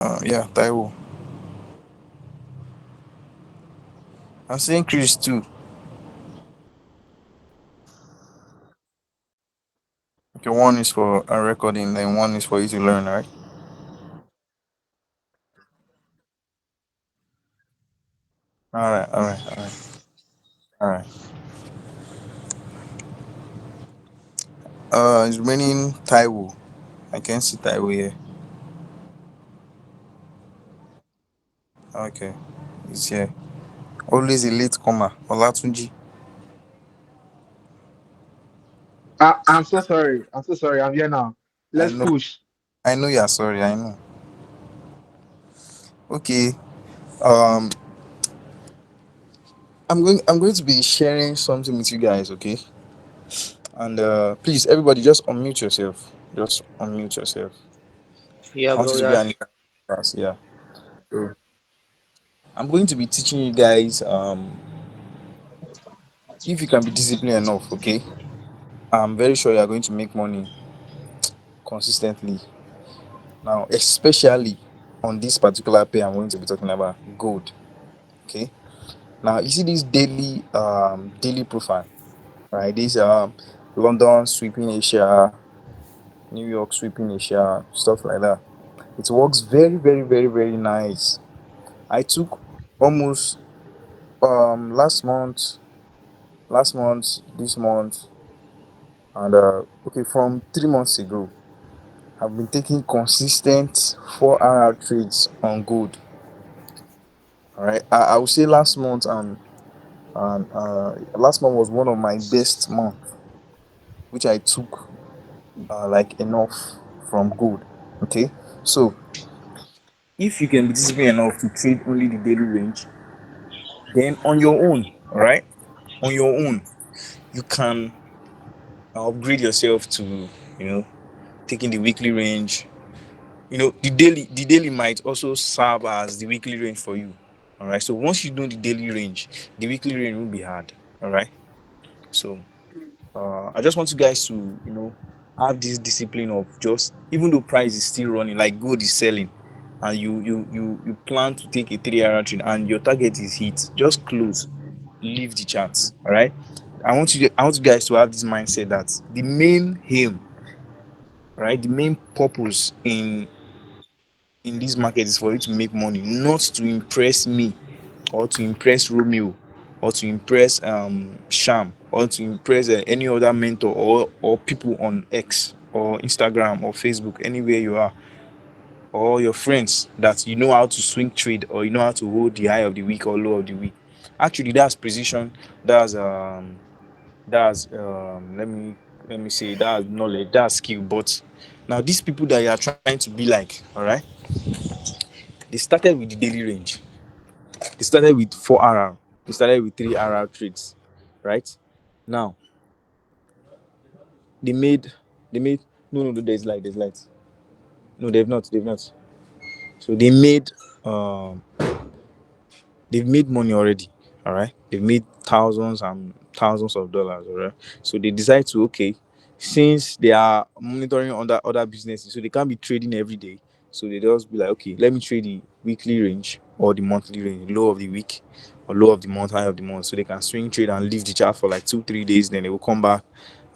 Yeah, Taiwo. I'm saying Chris too. Okay, one is for a recording, then one is for you to learn, right? Alright, alright, alright. Alright. It's raining Taiwo. I can see Taiwo here. Okay. It's here. Always a late comer. Olatunji. I'm so sorry. I'm so sorry. I'm here now. I Let's know push. I know you're sorry, I know. Okay. Um I'm going to be sharing something with you guys, okay? And please everybody just unmute yourself. Just unmute yourself. Yeah, I want bro. you to be Yeah. an class, yeah. So I'm going to be teaching you guys if you can be disciplined enough, okay? I'm very sure you are going to make money consistently. Now, especially on this particular pay I'm going to be talking about, gold. Okay. Now you see this daily profile, right? This London sweeping Asia, New York sweeping Asia, stuff like that. It works very, very, very, very nice. I took almost last month, this month, and okay, from 3 months ago, I've been taking consistent 4 hour trades on gold. All right, I would say last month was one of my best months, which I took like enough from gold. Okay, so if you can be disciplined enough to trade only the daily range, then on your own, all right, on your own, you can upgrade yourself to you know taking the weekly range. The daily might also serve as the weekly range for you. All right, so once you know the daily range, the weekly range will be hard. All right, so I just want you guys to have this discipline of just, even though price is still running, like gold is selling, and you plan to take a 3 hour trade and your target is hit, just close, leave the charts. All right, I want you guys to have this mindset that the main aim, right, the main purpose in this market is for you to make money, not to impress me, or to impress Romeo, or to impress Sham, or to impress any other mentor, or people on X or Instagram or Facebook, anywhere you are, or your friends that you know how to swing trade, or you know how to hold the high of the week or low of the week. Actually, that's precision. That's um that's um let me let me say that's knowledge, that's skill. But now these people that you are trying to be like, all right, they started with the daily range. They started with 4 hour. They started with 3 hour trades, right? Now they made they made no, there's light. No, they've not. So they've made money already. All right, they've made thousands and thousands of dollars. All right, so they decide to, okay, since they are monitoring other businesses, so they can't be trading every day. So they just be like, okay, let me trade the weekly range or the monthly range, low of the week or low of the month, high of the month, so they can swing trade and leave the chart for like 2 3 days. Then they will come back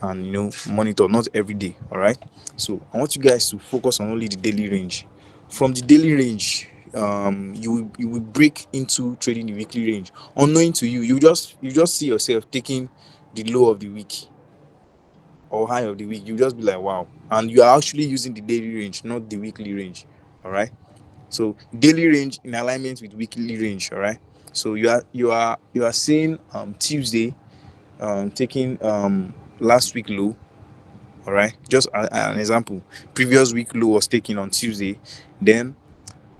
and monitor, not every day. All right, so I want you guys to focus on only the daily range. From the daily range, you will break into trading the weekly range. Unknowing to you, you just see yourself taking the low of the week or high of the week. You just be like, wow, and you are actually using the daily range, not the weekly range. All right, so daily range in alignment with weekly range. All right, so you are seeing Tuesday taking last week low. All right, just an example, previous week low was taken on Tuesday. Then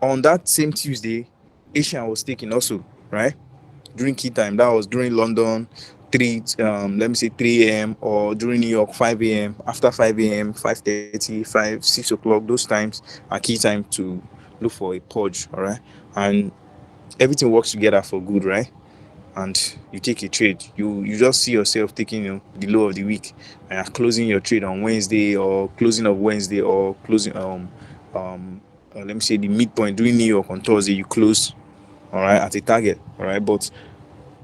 on that same Tuesday, Asian was taken also, right? During key time, that was during London, let me say 3 a.m., or during New York 5 a.m. After 5 a.m., 5:30, 6 o'clock, those times are key time to look for a purge, all right? And everything works together for good, right? And you take a trade, you just see yourself taking the low of the week, and closing your trade on Wednesday, or closing of Wednesday, or closing um let me say the midpoint during New York on Thursday, you close, all right, at a target, all right. But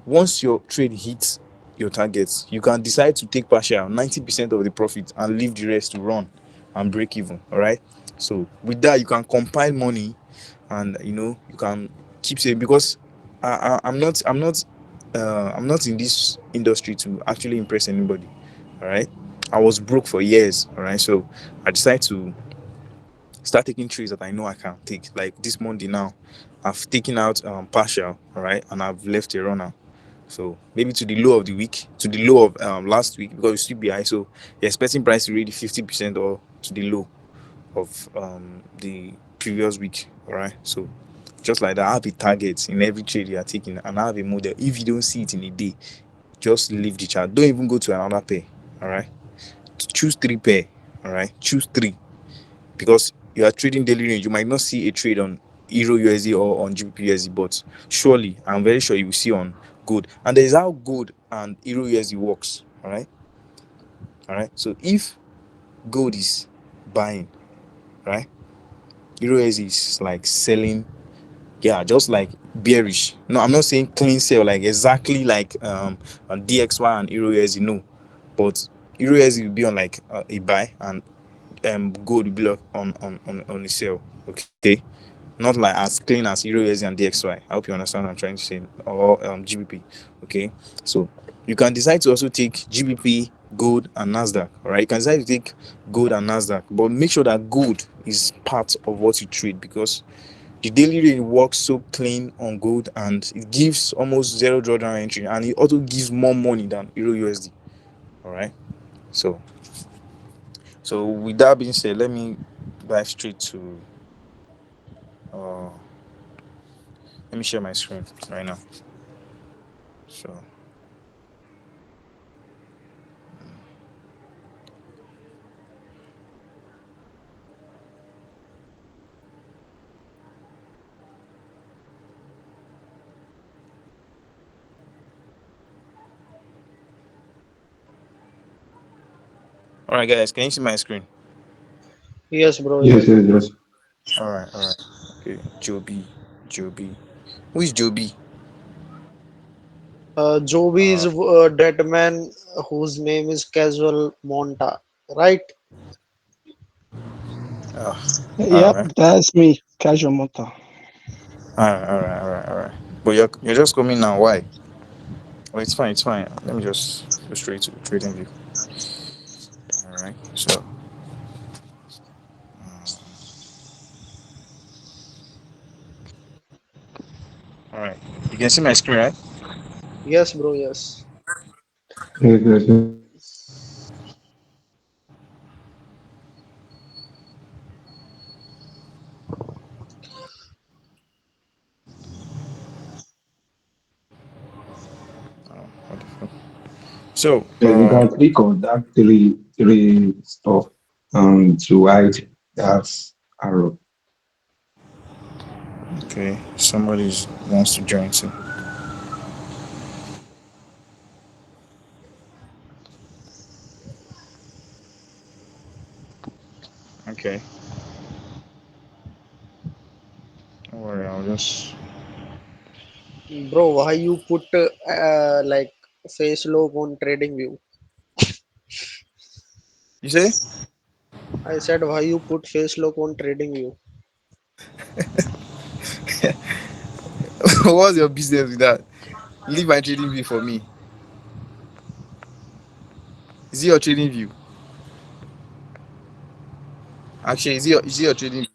once your trade hits your targets, you can decide to take partial 90% of the profit and leave the rest to run and break even. All right. So with that, you can compile money, and you can keep saving, because I'm not in this industry to actually impress anybody. All right. I was broke for years. All right. So I decided to start taking trades that I know I can take. Like this Monday now, I've taken out partial, all right, and I've left a runner. So maybe to the low of the week, to the low of last week, because it's still be high. So you're expecting price to read 50% or to the low of the previous week. All right. So just like that, I have a target in every trade you are taking, and I have a model. If you don't see it in a day, just leave the chart. Don't even go to another pair. All right. Choose three pair. All right. Choose three, because you are trading daily range. You might not see a trade on Euro USD or on GBP USD, but surely, I'm very sure you will see on gold. And there is how gold and Euro USD works. All right. So if gold is buying, right, Euro USD is like selling. Yeah, just like bearish. No, I'm not saying clean sell like exactly like on DXY and Euro USD. No, but Euro USD will be on like a buy, and gold will be like on a sell. Okay, not like as clean as Euro USD and DXY. I hope you understand what I'm trying to say, or GBP. Okay, so you can decide to also take GBP, gold, and Nasdaq. All right, you can decide to take gold and Nasdaq, but make sure that gold is part of what you trade, because the daily rate works so clean on gold, and it gives almost zero drawdown entry, and it also gives more money than Euro USD. All right, so with that being said, let me dive straight to uh let me share my screen right now. So all right, guys, can you see my screen? Yes, bro. Yes, Yes. yes, yes. All right. Okay, Joby. Who is Joby? Joby is uh that man whose name is Casual Monta, right? uh, all Yep, right, that's me, Casual Motor. all right. But you're just coming now. Why? Oh, it's fine. Let me just go straight to trading view. All right, so all right, you can see my screen, right? Yes, bro. Yes. Yes, yes, yes. What the fuck? So Yes, you can click on that three stuff to hide that arrow. okay, somebody wants to join too. Okay, don't worry, I'll just. Bro, why you put like face lock on trading view? You say? I said why you put face lock on trading view? What's your business with that? Leave my trading view for me. Is it your trading view? Actually, is it your trading?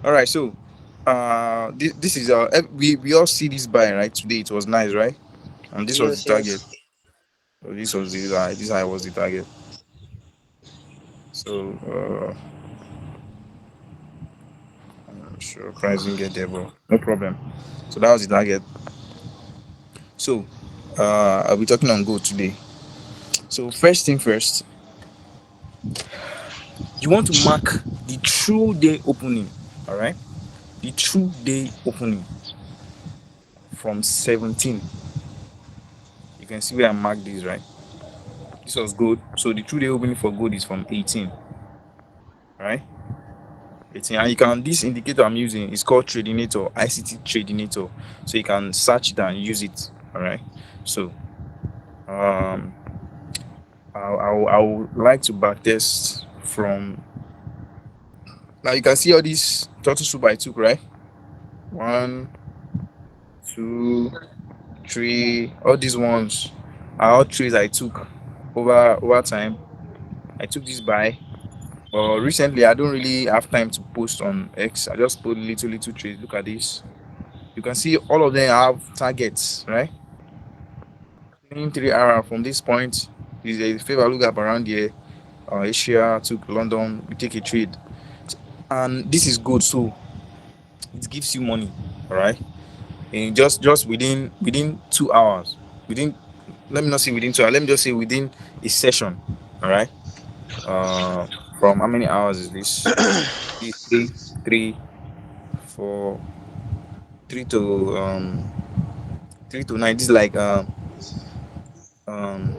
All right, so this is we all see this buy right today. It was nice, right? And this was the Yes, target. yes. So this was this high was the target. So I'm sure price didn't get there, but no problem. So that was the target. So I'll be talking on gold today. So first thing first, you want to mark the true day opening. All right, the true day opening from 17. You can see where I marked this, right? This was gold. So the true day opening for gold is from 18. Right? And you can, this indicator I'm using is called Tradinator, ICT Tradinator. So you can search it and use it. All right. So um, I would like to backtest from now. You can see all these total soup I took, right? One, two, three. All these ones are all trades I took over time. I took this buy. But recently, I don't really have time to post on X. I just put little trades. Look at this. You can see all of them have targets, right? Clean 3 hour from this point. Is a favor look up around here. Asia took London. We take a trade, and this is good. So it gives you money, all right? And just within 2 hours, within, let me not say within 2 hours. Let me just say within a session, all right? Uh, from how many hours is this? Three, 4, 3 to 9. This is like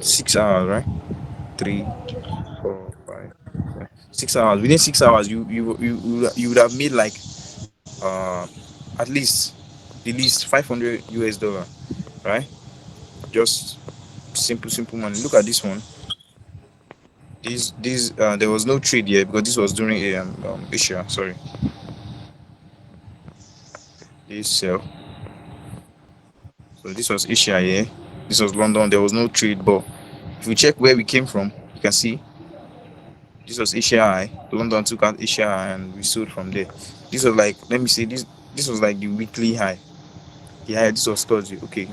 6 hours, right? 3, 4, 5, 6 hours. Within 6 hours, you would have made like at least the least $500, right? Just simple money. Look at this one. This there was no trade here because this was during Asia. Sorry, this sell. So this was Asia here. This was London. There was no trade, but if you check where we came from, you can see this was Asia high. London took out Asia high and we sold from there. This was like, let me say this. This was like the weekly high. The high. This was Thursday. Okay.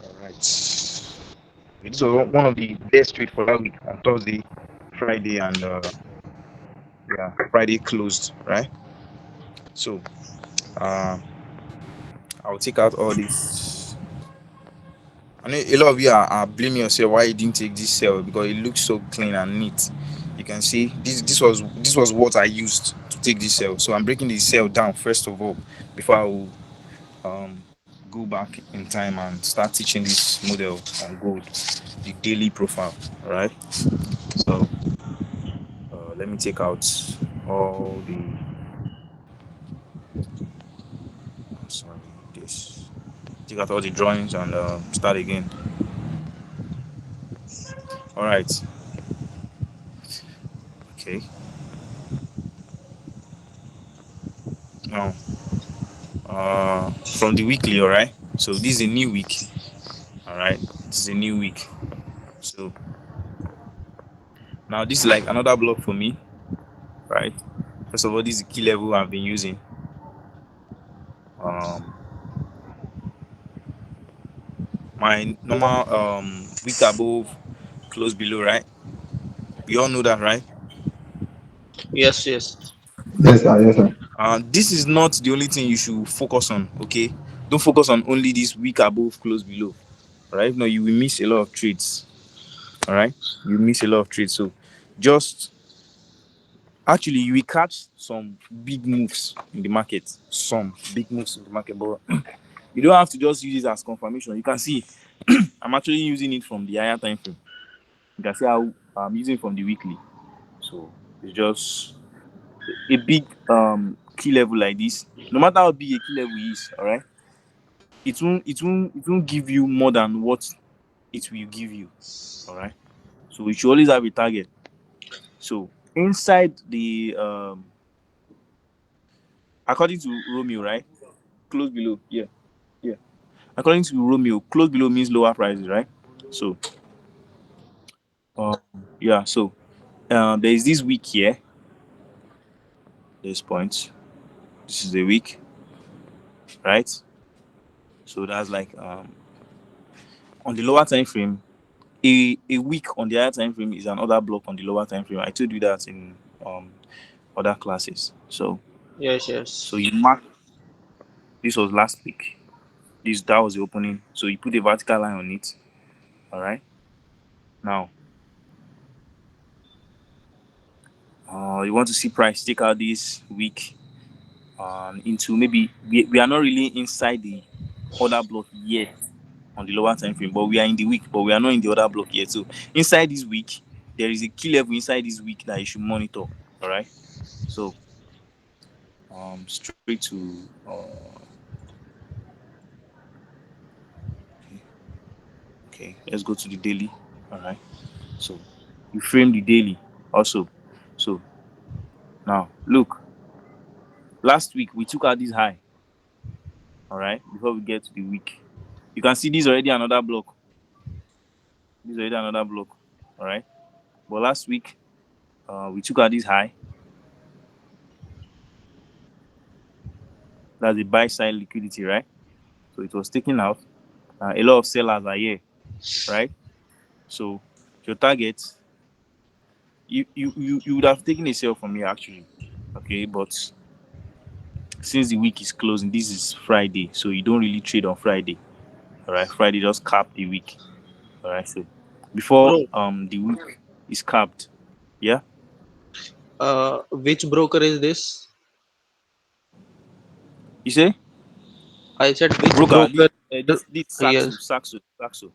All right. This was one of the best trade for that week on Thursday, Friday, and yeah, Friday closed, right? So uh, I'll take out all this. I know a lot of you are blaming yourself why you didn't take this sell because it looks so clean and neat. You can see this was what I used to take this sell. So I'm breaking the sell down first of all before I will go back in time and start teaching this model on gold, the daily profile. All right. So let me take out all the sorry this take out all the drawings and start again. All right. Okay. Now from the weekly, all right. So this is a new week. All right. This is a new week. So now this is like another block for me, right? First of all, this is the key level I've been using. Um, my normal week above, close below, right? We all know that, right? Yes, yes. Yes, sir. Yes, sir. This is not the only thing you should focus on. Okay, don't focus on only this week above, close below. All right, no, you will miss a lot of trades. All right, you miss a lot of trades. So just actually you will catch some big moves in the market, some big moves in the market, but you don't have to just use it as confirmation. You can see I'm actually using it from the higher time frame. You can see how I'm using it from the weekly. So it's just a big key level like this. No matter how big a key level is, all right, it won't give you more than what it will give you. All right. So you should always have a target. So inside the according to Romeo, right? Close below. Yeah. According to Romeo, close below means lower prices, right? So um yeah, so there is this week here, this point. This is the week, right? So that's like on the lower time frame, a week on the higher time frame is another block on the lower time frame. I told you that in um other classes. Yes, So yes. you mark this was last week. This that was the opening. So you put a vertical line on it. All right. Now you want to see price take out this week into maybe we are not really inside the other block yet on the lower time frame, but we are in the week, but we are not in the other block yet. So inside this week, there is a key level inside this week that you should monitor. All right. So straight to okay, let's go to the daily. All right. So you frame the daily also. So now look, last week we took out this high. All right. Before we get to the week, you can see this already another block. This is already another block. All right. But last week we took out this high. That's the buy side liquidity, right? So it was taken out. A lot of sellers are here, right? So your target, you would have taken a sell from here actually, okay? But since the week is closing, this is Friday, so you don't really trade on Friday, all right? Friday just cap the week, all right? So before Bro, the week is capped, yeah. which broker is this? You say I said which broker? broker? This Saxo, Yes. Saxo, Saxo.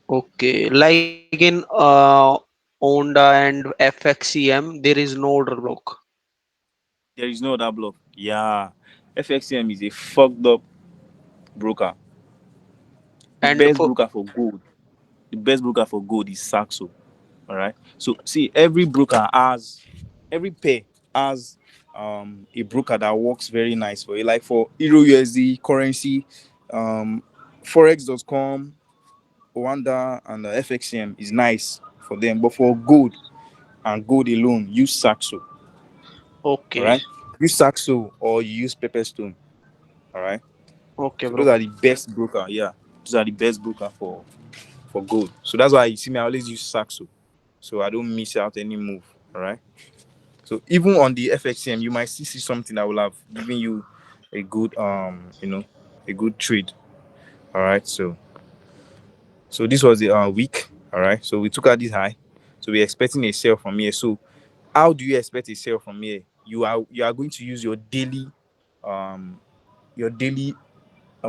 Okay. Like in Onda and FXCM, there is no order block. There is no other block. Yeah, FXM is a fucked up broker. The And best for broker for gold. The best broker for gold is Saxo. All right. So see, every broker has every pair has a broker that works very nice for you. Like for Euro USD currency, um forex.com, Oanda, and FXM is nice for them. But for gold and gold alone, use Saxo. All okay. right. Use Saxo or you use Pepperstone. All right. Okay, So those bro. are the best broker. Yeah. Those are the best broker for gold. So that's why you see me, I always use Saxo. So I don't miss out any move. All right. So even on the FXM, you might still see something that will have given you a good a good trade. All right. So this was the week. All right. So we took out this high. So we're expecting a sell from here. So how do you expect a sell from here? You are going to use um your daily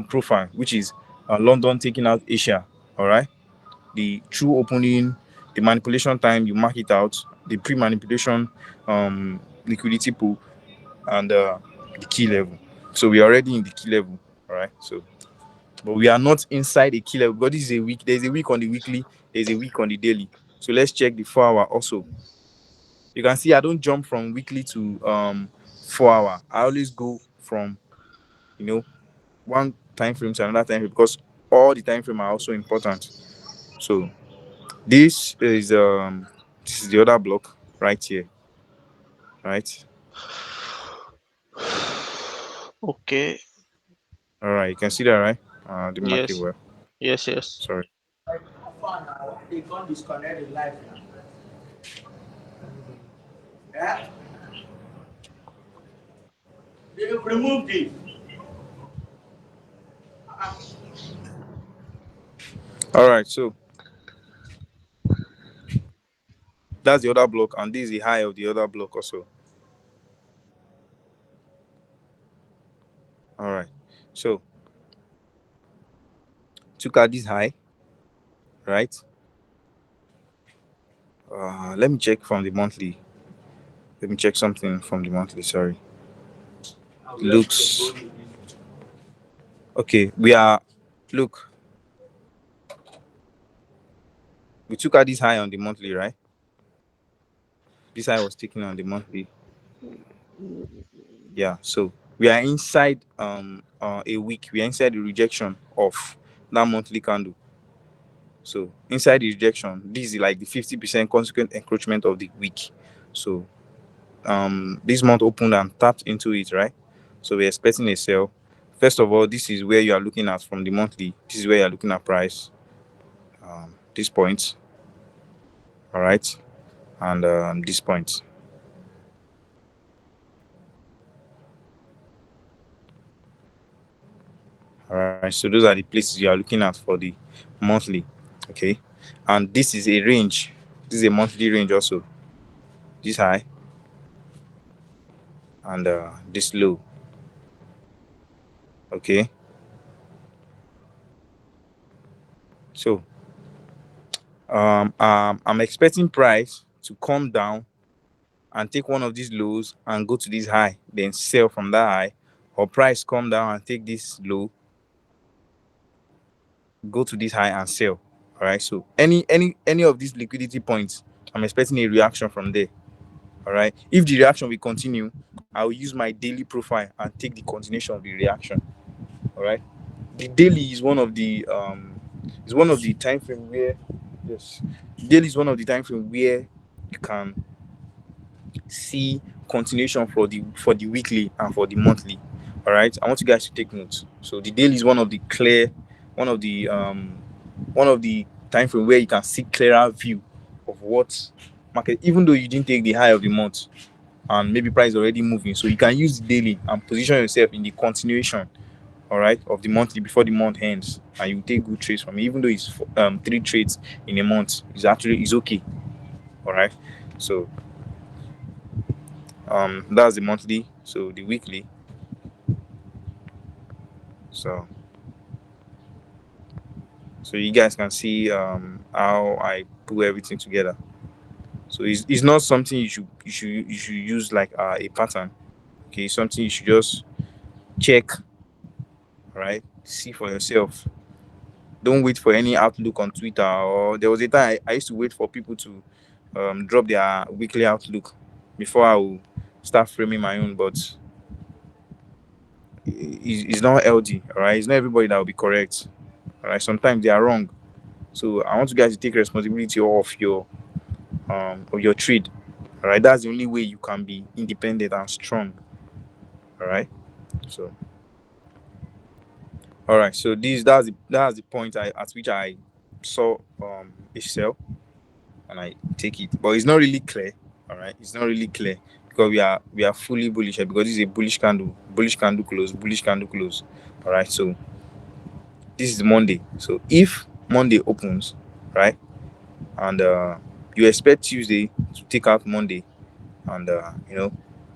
profile, which is London taking out Asia. All right. The true opening, the manipulation time, you mark it out, the pre-manipulation liquidity pool, and the key level. So we are already in the key level, all right? So, but we are not inside the key level because this is a week. There's a week on the weekly, there's a week on the daily. So let's check the 4 hour also. You can see I don't jump from weekly to 4 hour. I always go from you know one time frame to another time frame because all the time frame are also important. So this is the other block right here, right? Okay. All right, you can see that, right? Didn't mark it Yes. well. Yes, yes. Sorry. All right, so that's the other block, and this is the high of the other block also. All right, so took out this high, right? Let me check from the monthly. Let me check something from the monthly. Sorry, looks okay. We are look. We took out this high on the monthly, right? This high was taken on the monthly. Yeah, so we are inside a week. We are inside the rejection of that monthly candle. So inside the rejection, this is like the 50% consequent encroachment of the week. So this month opened and tapped into it, right? So we're expecting a sell. First of all, this is where you are looking at from the monthly. This is where you are looking at price. This point, all right, and this point. All right. So those are the places you are looking at for the monthly. Okay. And this is a range. This is a monthly range also. This high and this low. Okay. So I'm expecting price to come down and take one of these lows and go to this high, then sell from that high, or price come down and take this low, go to this high and sell. All right. So any of these liquidity points, I'm expecting a reaction from there. All right. If the reaction will continue, I will use my daily profile and take the continuation of the reaction. All right. The daily is one of the time frame where yes, daily is one of the time frame where you can see continuation for the weekly and for the monthly. All right, I want you guys to take notes. So the daily is one of the clear, one of the um, one of the time frame where you can see clearer view of what market, even though you didn't take the high of the month and maybe price already moving. So you can use the daily and position yourself in the continuation, all right, of the monthly before the month ends, and you take good trades from it. Even though it's 3 trades in a month, it's okay. All right, so that's the monthly. So the weekly, so you guys can see how I put everything together. So it's not something you should use like a pattern. Okay, it's something you should just check, right, see for yourself. Don't wait for any outlook on Twitter. Or there was a time I used to wait for people to drop their weekly outlook before I will start framing my own, but it's not LD. All right, it's not everybody that will be correct. All right, sometimes they are wrong. So I want you guys to take responsibility of your trade. All right, that's the only way you can be independent and strong. All right. So all right. So that's the point at which I saw a sell and I take it, but it's not really clear. All right, it's not really clear because we are fully bullish here because this is a bullish candle close, bullish candle close. All right. So this is Monday. So if Monday opens, right, and you expect Tuesday to take out Monday and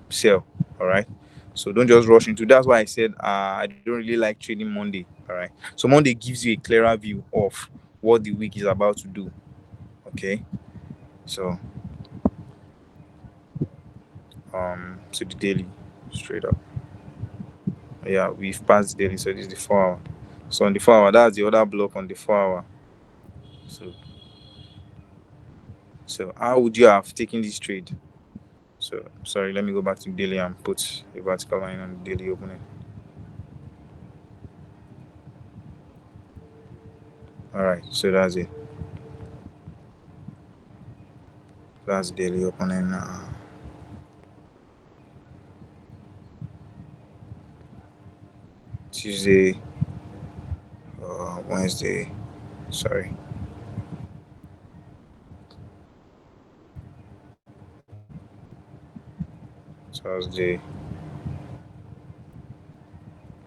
sell. All right, so don't just rush into. That's why I said I don't really like trading Monday. All right, so Monday gives you a clearer view of what the week is about to do. Okay, so so the daily straight up, yeah, we've passed daily, so this is the 4 hour. So on the 4 hour, that's the other block on the 4 hour. So how would you have taken this trade? So sorry, let me go back to daily and put a vertical line on the daily opening. All right, so that's it. That's daily opening. Tuesday, Wednesday. Sorry, Thursday,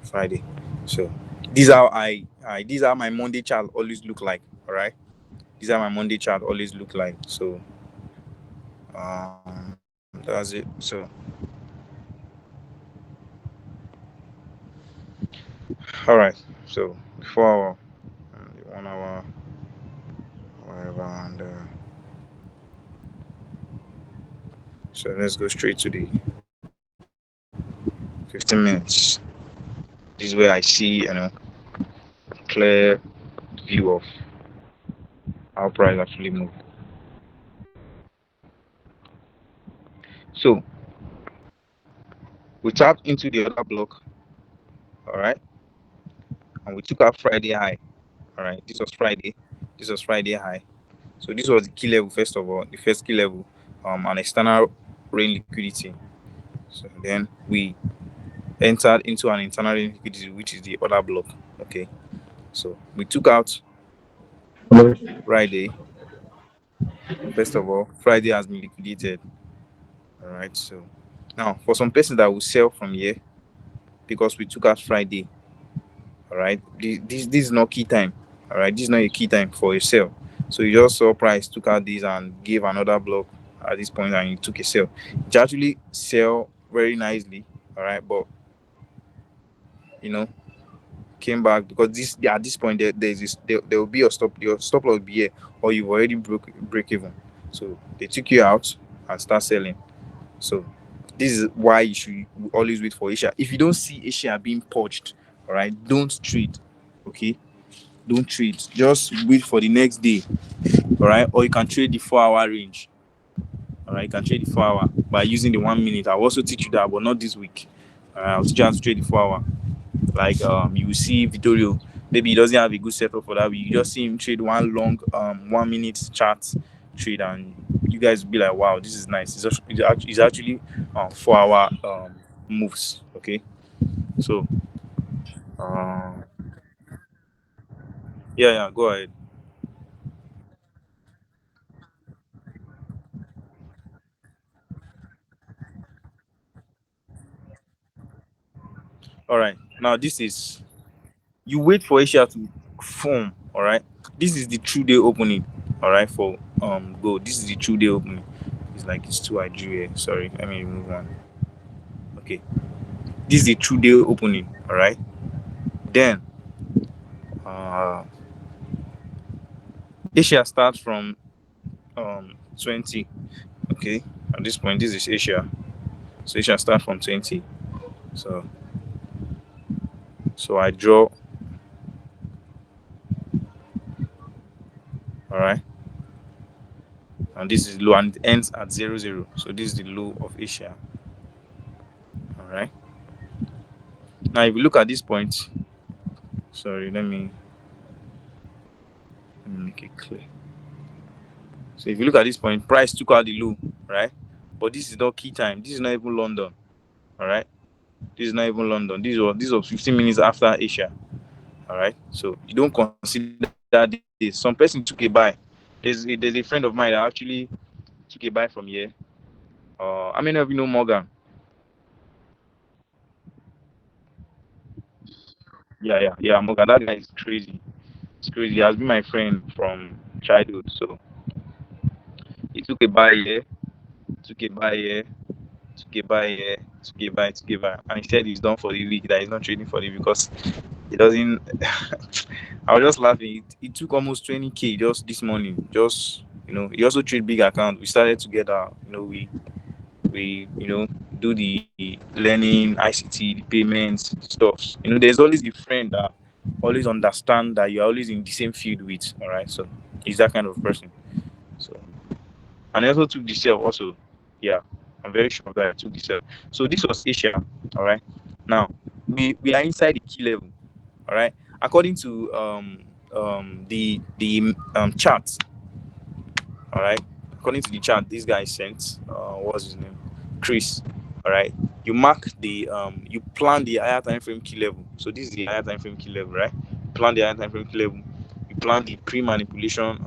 Friday. So these are my Monday chart always look like. All right, these are my Monday chart always look like. So that's it. So all right. So the 4 hour, the 1 hour, whatever, and so let's go straight to the 15 minutes. This is where I see clear view of how price actually move. So we tapped into the other block, all right, and we took our Friday high. All right, this was Friday. This was Friday high. So this was the key level first of all, the first key level, an external rain liquidity. So then we entered into an internal rain liquidity, which is the other block. Okay, so we took out Friday. First of all, Friday has been liquidated. All right, so now for some person that will sell from here because we took out Friday. All right, this is not key time. All right, this is not a key time for a sell. So you just saw price took out this and gave another block at this point and you took a sell. It actually sell very nicely. All right, but you know came back because this at this point there's this there will be a stop, your stop loss will be here, or you've already broke break even. So they took you out and start selling. So this is why you should always wait for Asia. If you don't see Asia being purged, all right, don't trade. Okay, don't trade. Just wait for the next day, all right, or you can trade the 4 hour range. All right, you can trade the 4 hour by using the 1 minute. I'll also teach you that, but not this week. All right, I'll teach you how to trade the 4 hour. Like you will see Vittorio, maybe he doesn't have a good setup for that. You just see him trade one long 1 minute chart trade, and you guys will be like, wow, this is nice. It's actually 4 hour moves. Okay, so um yeah, go ahead. All right, now this is, you wait for Asia to form. All right, this is the true day opening. All right, for gold, this is the true day opening. It's like it's too high here. Sorry, let me remove one. Okay, this is the true day opening. All right, then uh Asia starts from 20. Okay, at this point this is Asia, so Asia starts from 20. So I draw. All right, and this is low, and it ends at 00. So this is the low of Asia. All right, now if you look at this point, sorry, let me make it clear. So if you look at this point, price took out the low, right? But this is not key time. This is not even London. All right, this is not even London. This was 15 minutes after Asia. All right, so you don't consider this. Some person took a buy. There's a friend of mine that actually took a buy from here. How many of you know Morgan? Yeah, Morgan. That guy is crazy. It's crazy. He has been my friend from childhood. So he took a buy here, took a buy here, took a buy here, took a buy, and he said he's done for the week. That he's not trading for the week because he doesn't. I was just laughing. It took almost 20K just this morning. Just, he also trade big account. We started together. We do the learning, ICT, the payments stuff. There's always a friend that always understand that you're always in the same field with. All right, so he's that kind of person. So, and I also took the self also. Yeah, I'm very sure of that. I took the self. So this was Asia. All right, now we are inside the key level. All right, according to the chart. All right, according to the chart this guy sent, what's his name, Chris. All right, you mark the you plan the higher time frame key level. So this is the higher time frame key level, right? Plan the higher time frame key level. You plan the pre-manipulation,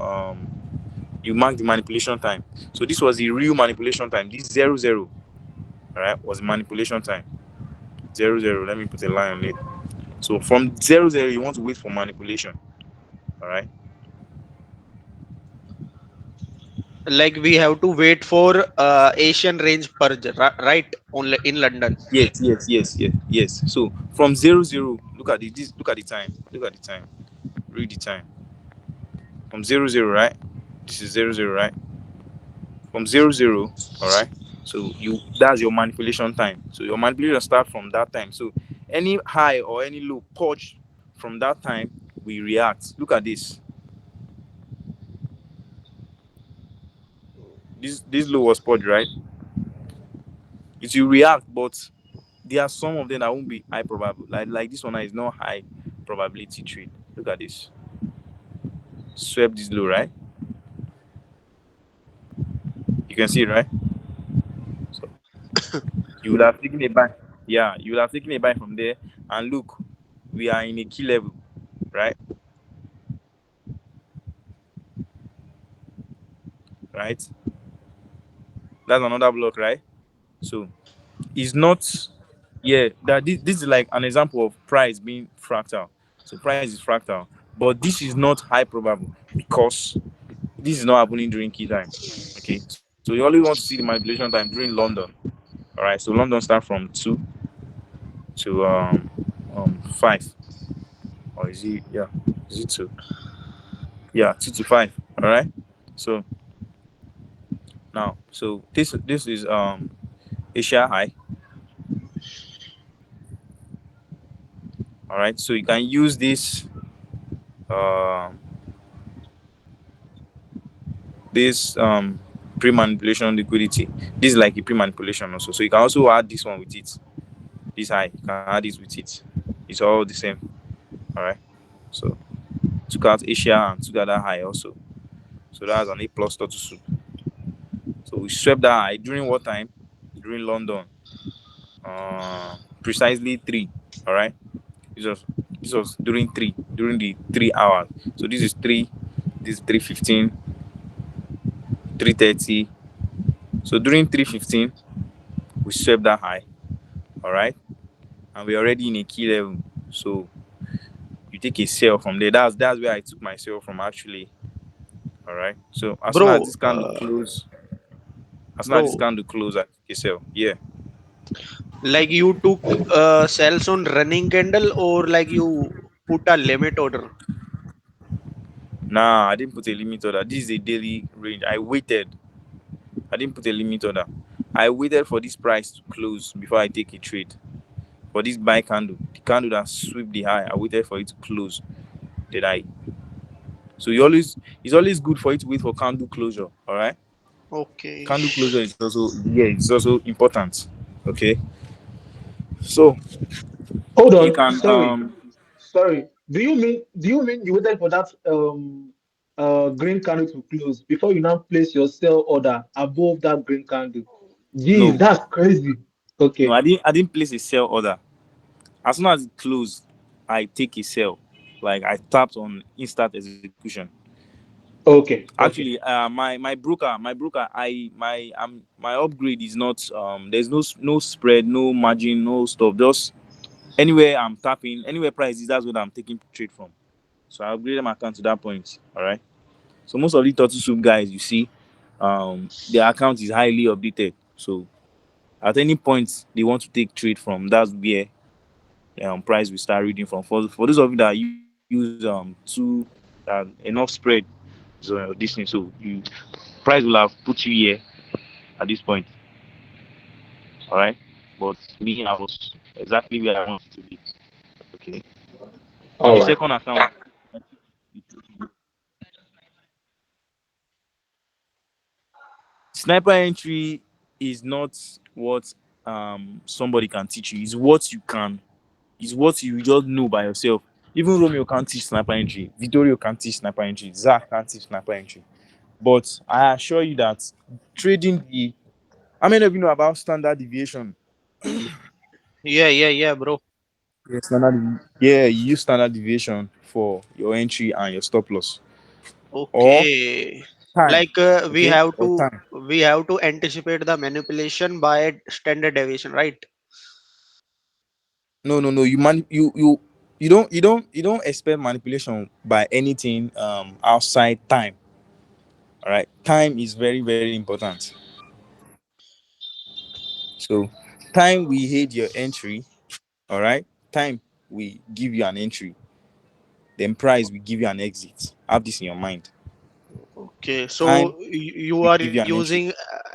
you mark the manipulation time. So this was the real manipulation time. This 00, all right, was manipulation time. 00, let me put a line on it. So from 00 you want to wait for manipulation. All right. Like we have to wait for Asian range purge, right? Only in London. Yes. So from 00, look at look at the time. Look at the time. Read the time. From 00, right? This is 00, right? From 00, all right. So that's your manipulation time. So your manipulation start from that time. So any high or any low purge from that time, we react. Look at this. This low was purge, right? It will react, but there are some of them that won't be high probable. Like this one is not high probability trade. Look at this. Swept this low, right? You can see it, right? So you would have taken a buy. Yeah, you would have taken a buy from there. And look, we are in a key level, right? Right? That's another block, right? So it's not, yeah, that this is like an example of price being fractal. So price is fractal, but this is not high probable because this is not happening during key time. Okay, so you only want to see the manipulation time during London. All right, so London start from 2 to 5. or is it, yeah, is it two? Yeah, 2 to 5. All right. So now, so this is Asia high. All right. So you can use this um this pre-manipulation liquidity. This is like a pre-manipulation also. So you can also add this one with it. This high, you can add this with it. It's all the same. All right. So took out Asia and took out that high also. So that's an A plus turtle soup. So we swept that high during what time? During London. Precisely three. All right. This was this was during the 3 hours. So this is three. This is 3:15, 3:30. So during 3:15, we swept that high. All right, and we're already in a key level. So you take a sell from there. That's where I took my sell from actually. All right. So as soon as Bro, this candle close, as soon as this bro, candle close, I took a sell. Yeah. like you took cells on running candle or like you put a limit order? Nah, I didn't put a limit order. This is a daily range. I waited. I didn't put a limit order. I waited for this price to close before I take a trade. For this buy candle, the candle that sweep the high, I waited for it to close. Then I so you always it's always good for you to wait for candle closure. All right, Okay. candle closure is also, yeah, it's also important. Okay, so Hold you on, can sorry. Do you mean you waited for that green candle to close before you now place your sell order above that green candle? Jeez, no, that's crazy. no, Okay, I didn't place a sell order. As soon as it closed, I take a sell. Like I tapped on instant execution. okay, Actually, okay. my broker, my upgrade is not there's no spread, no margin, no stuff. Just anywhere I'm tapping, anywhere price is, that's what I'm taking trade from. So I upgraded my account to that point. All right. So most of the turtle soup guys you see, their account is highly updated. So at any point they want to take trade from, that's where price will start reading from. For those of you that use enough spread, so this thing, so you price will have put you here at this point. All right. But me, I was exactly where I wanted to be. Okay. On the All right. second account, sniper entry is not what somebody can teach you. It's what you can. It's what you just know by yourself. Even Romeo can't teach sniper entry. Vittorio can't teach sniper entry. Zach can't teach sniper entry. But I assure you that trading the, how many of you know about standard deviation? Yeah, yeah, yeah, bro. Yeah, yeah, you use standard deviation for your entry and your stop loss, or Okay. time. Like Okay, or time. we have to anticipate the manipulation by standard deviation, right? No, no, no. You don't expect manipulation by anything outside time. All right, time is very very important. So time we hate your entry. All right, time we give you an entry. Then price we give you an exit. Have this in your mind. Okay, so Time you we are give you an entry. using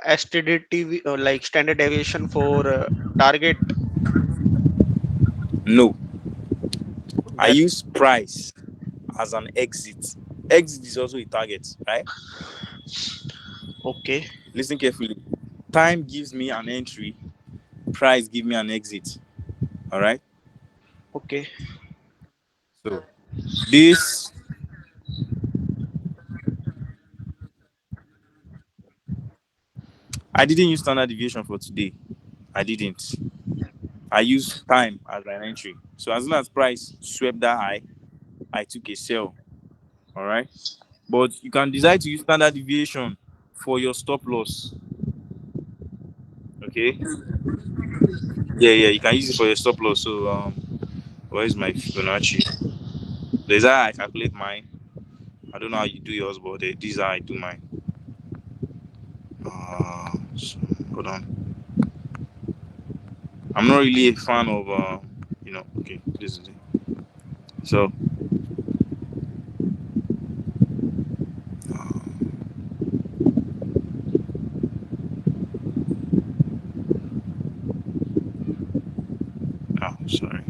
STD like standard deviation for target. No, I Then use price as an exit. Exit is also a target, right? okay, Listen carefully. Time gives me an entry, price give me an exit. All right. okay, So this, I didn't use standard deviation for today. I didn't. I used time as an entry. So as soon as price swept that high, I took a sell. All right. But you can decide to use standard deviation for your stop loss. Okay. Yeah, yeah. You can use it for your stop loss. So where is my Fibonacci? There's how I calculate mine. I don't know how you do yours, but this is how I do mine. So, hold on. I'm not really a fan of okay, this is it. So Sorry.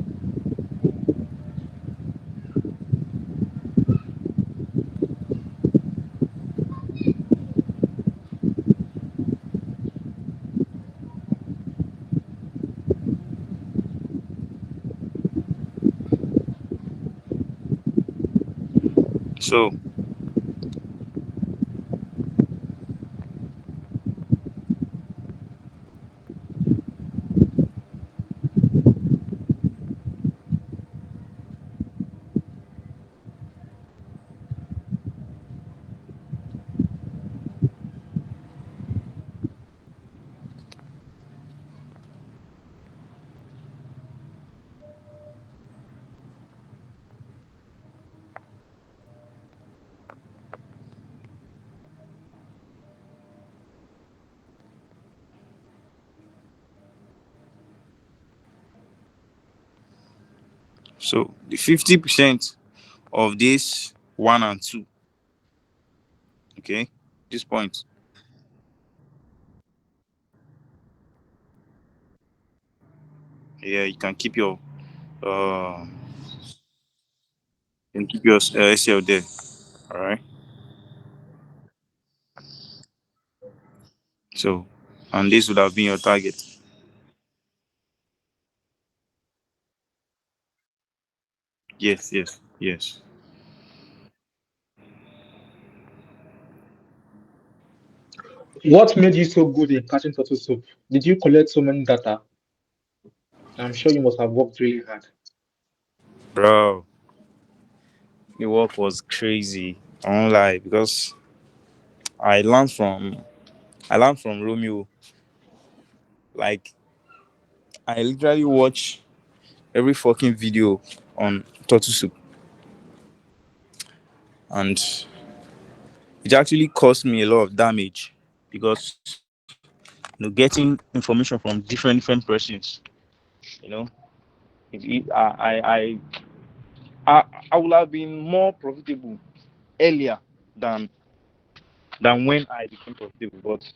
So the 50% of this one and two, okay, this point, yeah, uh you can keep your SL there. All right. So, and this would have been your target. Yes, yes, yes. What made you so good in catching turtle soup? Did you collect so many data? I'm sure you must have worked really hard. Bro, the work was crazy. I won't lie because I learned from I learned from Romeo. Like I literally watch every fucking video on turtle soup, and it actually caused me a lot of damage because getting information from different persons, you know, I I would have been more profitable earlier than when I became profitable, but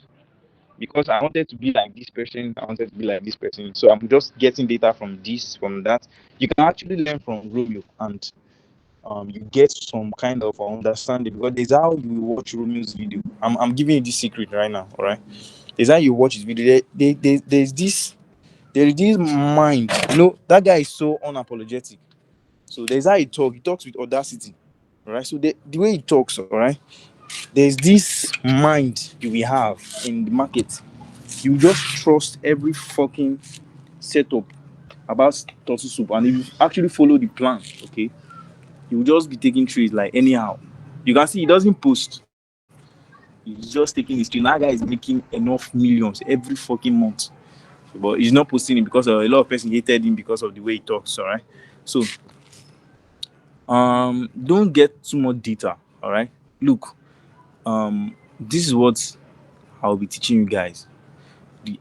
because I wanted to be like this person, I wanted to be like this person. So I'm just getting data from this, from that. You can actually learn from Romeo, and you get some kind of understanding because there's how you watch Romeo's video. I'm giving you this secret right now, all right? There's how you watch his video. There's this mind. That guy is so unapologetic. So there's how he talks. He talks with audacity, all right? So the way he talks, all right? There's this mind you will have in the market. You just trust every fucking setup about turtle soup, and if you actually follow the plan, okay, you will just be taking trades like anyhow. You can see he doesn't post. He's just taking his trade. That guy is making enough millions every fucking month, but he's not posting it because a lot of people hated him because of the way he talks. All right, so don't get too much data. All right, look, this is what I'll be teaching you guys.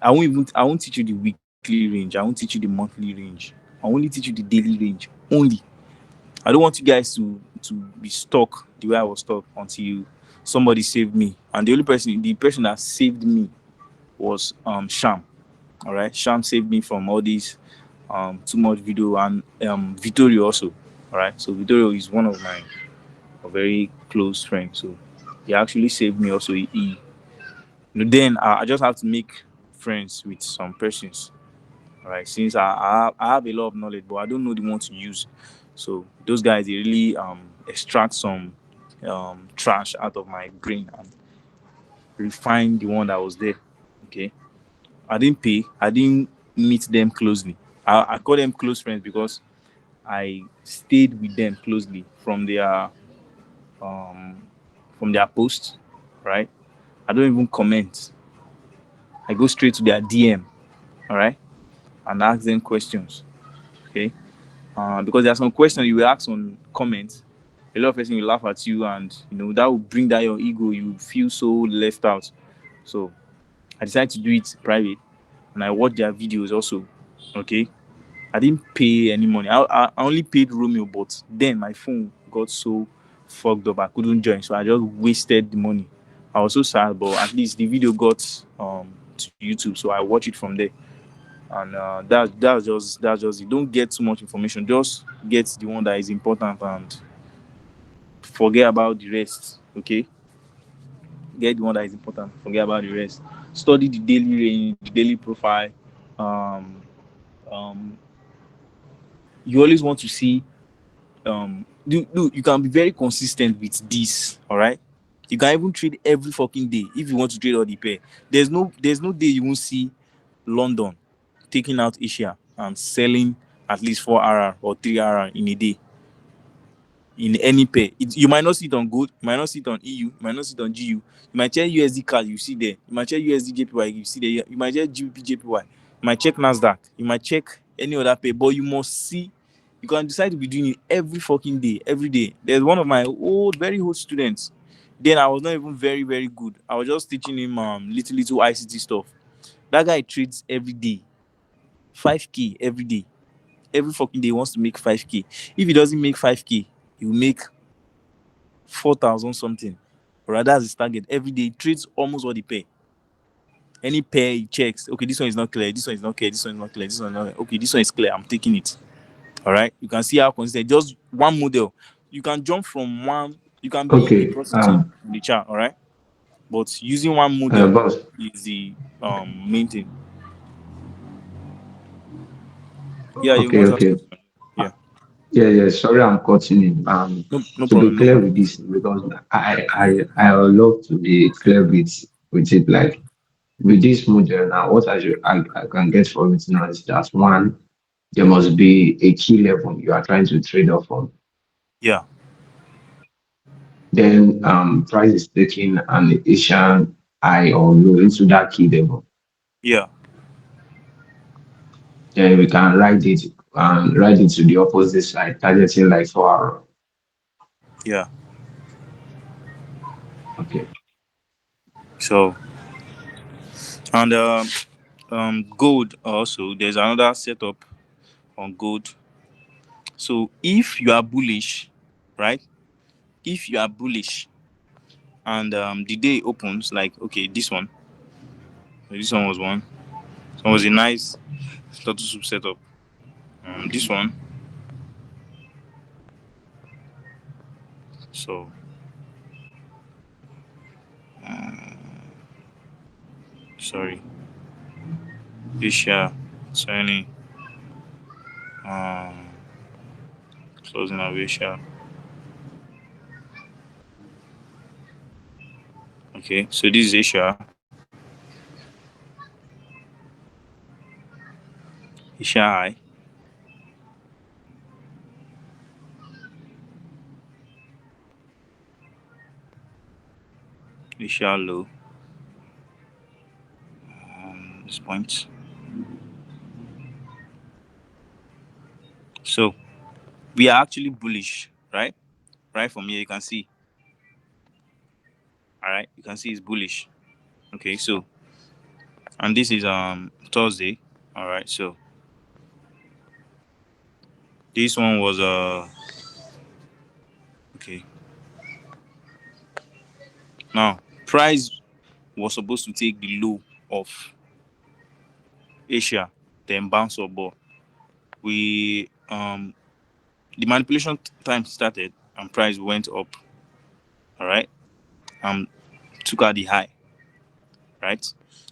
I won't teach you the weekly range. I won't teach you the monthly range. I only teach you the daily range only. I don't want you guys to be stuck the way I was stuck until somebody saved me. And the person that saved me was Sham. All right, Sham saved me from all these too much video, and Vittorio also. All right, so Vittorio is one of my a very close friends. So he actually saved me also. Then I just have to make friends with some persons. All right, since I have a lot of knowledge, but I don't know the one to use. So those guys, they really extract some trash out of my brain and refine the one that was there. Okay, I didn't pay. I didn't meet them closely. I call them close friends because I stayed with them closely um from their posts. Right, I don't even comment. I go straight to their DM. All right, and ask them questions. Okay, because there are some questions you will ask on comments. A lot of person will laugh at you, and that will bring down your ego. You feel so left out. So I decided to do it private, and I watched their videos also. Okay, I didn't pay any money. I only paid Romeo, but then my phone got so fucked up I couldn't join, so I just wasted the money. I was so sad, but at least the video got to YouTube, so I watched it from there. and that's just it. Don't get too much information. Just get the one that is important and forget about the rest. Okay, get the one that is important. Forget about the rest. Study the daily range, the daily profile. Um, um, you always want to see. You can be very consistent with this. All right. You can even trade every fucking day if you want to trade all the pair. There's no day you won't see London taking out Asia and selling at least 4 RR or 3 RR in a day in any pair. You might not see it on gold, you might not see it on EU, you might not see it on GU. You might check USD CAD, you see there. You might check USD JPY, you see there. You might check GBP JPY. You might check Nasdaq. You might check any other pair, but you must see. You can decide to be doing it every fucking day, every day. There's one of my very old students. Then I was not even very, very good. I was just teaching him little ICT stuff. That guy trades every day, 5K every day. Every fucking day he wants to make 5K. If he doesn't make 5K, he will make 4,000 something. Or that's his target. Every day he trades almost all the pair. Any pair he checks, okay, this one is not clear, this one is not clear, this one is not clear, this one is not clear. Okay, this one is clear, I'm taking it. All right. You can see how consistent. Just one model. You can jump from one, you can be a Okay. prostitute in the chart, all right? But using one model Boss. is the main thing. Yeah, you Okay, want to ask okay. question. Yeah. Yeah, yeah. Sorry, I'm cutting in. No To be problem, no clear problem. with this, because I would love to be clear with it. Like with this model now, what I can get from it now is that one, there must be a key level you are trying to trade off on. Yeah, Then price is taking an Asian high or low into that key level. yeah, Then we can write it to the opposite side, targeting like 4 hour. yeah. Okay. So and gold also, there's another setup on gold. So if you are bullish, right? If you are bullish and the day opens, like okay, this one was one. This one was a nice turtle soup setup. This one, so sorry, Asia, turning, um, closing of Asia. Okay, so this is Asia, Asia high, Asia low. This point. So we are actually bullish, right? Right from here, you can see. All right, you can see it's bullish. Okay, so and this is Thursday. All right, so this one was okay. Now price was supposed to take the low of Asia, then bounce up, but we the manipulation time started and price went up. All right, and took out the high. Right,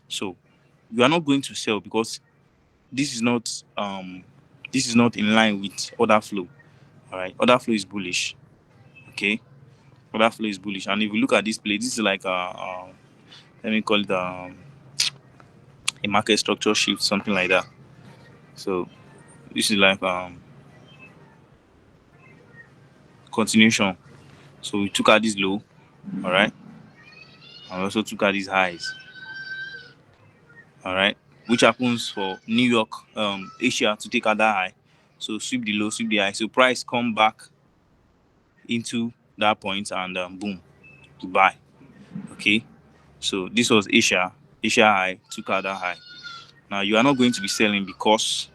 so you are not going to sell because this is not in line with order flow. All right, order flow is bullish. Okay, order flow is bullish, and if you look at this play, this is like let me call it a market structure shift, something like that. So this is like continuation. So we took out this low, all right, and we also took out these highs, all right, which happens for New York, Asia to take out that high. So sweep the low, sweep the high. So price come back into that point and boom, to buy. Okay, so this was Asia high, took out that high. Now you are not going to be selling because